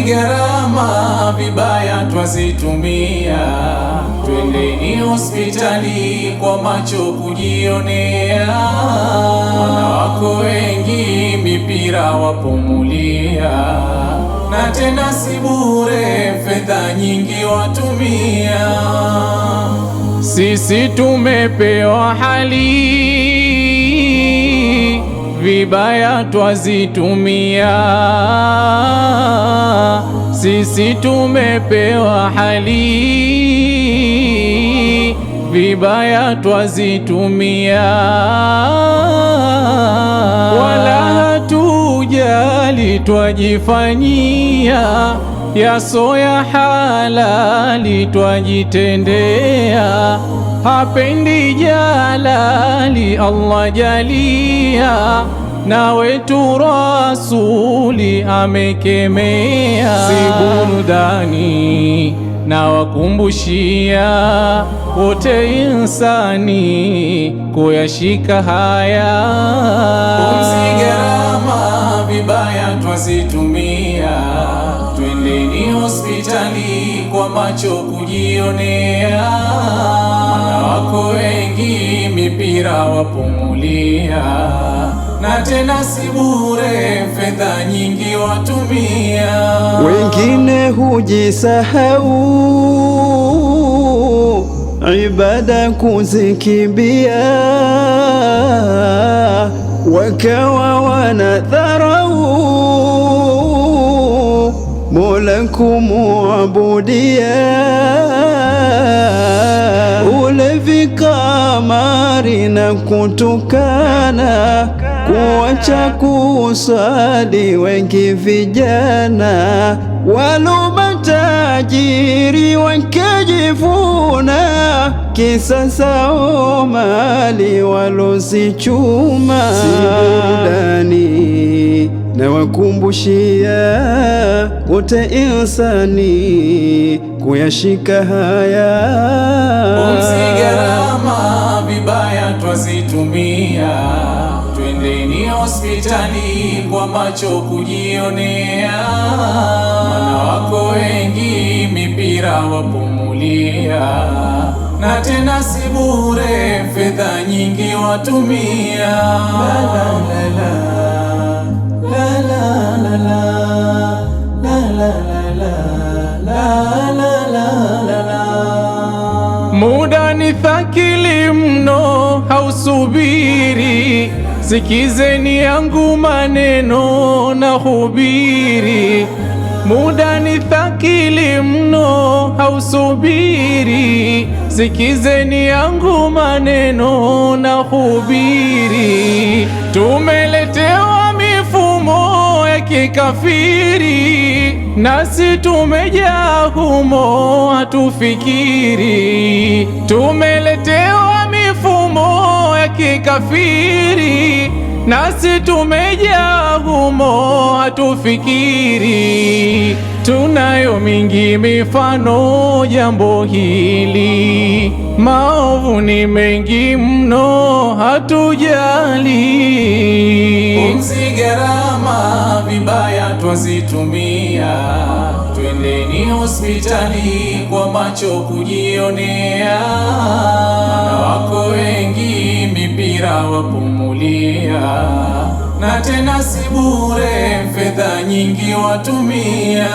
gharama vibaya twazitumia, twendeni hospitali kwa macho kujionea. Wanawako wengi mipira wapumulia, na tena si bure, fedha nyingi watumia. Sisi tumepewa hali vibaya twazitumia, sisi tumepewa hali vibaya twazitumia, wala hatujali twajifanyia, yaso ya halali twajitendea, hapendi jalali Allah jalia, na wetu rasuli amekemea. Si burudani na wakumbushia wote insani kuyashika haya. Pumzi gharama vibaya twazitumia, twendeni hospitali kwa macho kujionea. Wanawako wengi mipira wapumulia, na tena si bure, fedha nyingi watumia. Wengine hujisahau, ibada kuzikimbia, wakawa wanadharau Mola kumuabudia. Ulevi, kamari na kutukana, kuacha kusali wengi vijana, walo matajiri wakijivuna, kisa sao mali walozichuma. Si burudani na wakumbushia wote insani kuyashika haya. Pumzi gharama vibaya twazitumia, twendeni hospitali kwa macho kujionea. Wanawako wengi mipira wapumulia, na tena si bure, fedha nyingi watumia. Muda ni thakili mno, hausubiri, sikizeni yangu maneno na hubiri. Muda ni thakili mno, hausubiri, sikizeni yangu maneno na hubiri. Tumeletewa mifumo ya kikafiri, nasi tumejaa humo hatufikiri. Tumeletewa mifumo ya kikafiri, nasi tumejaa humo hatufikiri. Tunayo mingi mifano jambo hili, maovu ni mengi mno hatujali. Pumzi gharama vibaya twazitumia, twendeni hospitali kwa macho kujionea. Wanawako wengi mipira wapumulia, na tena si bure, fedha nyingi watumia.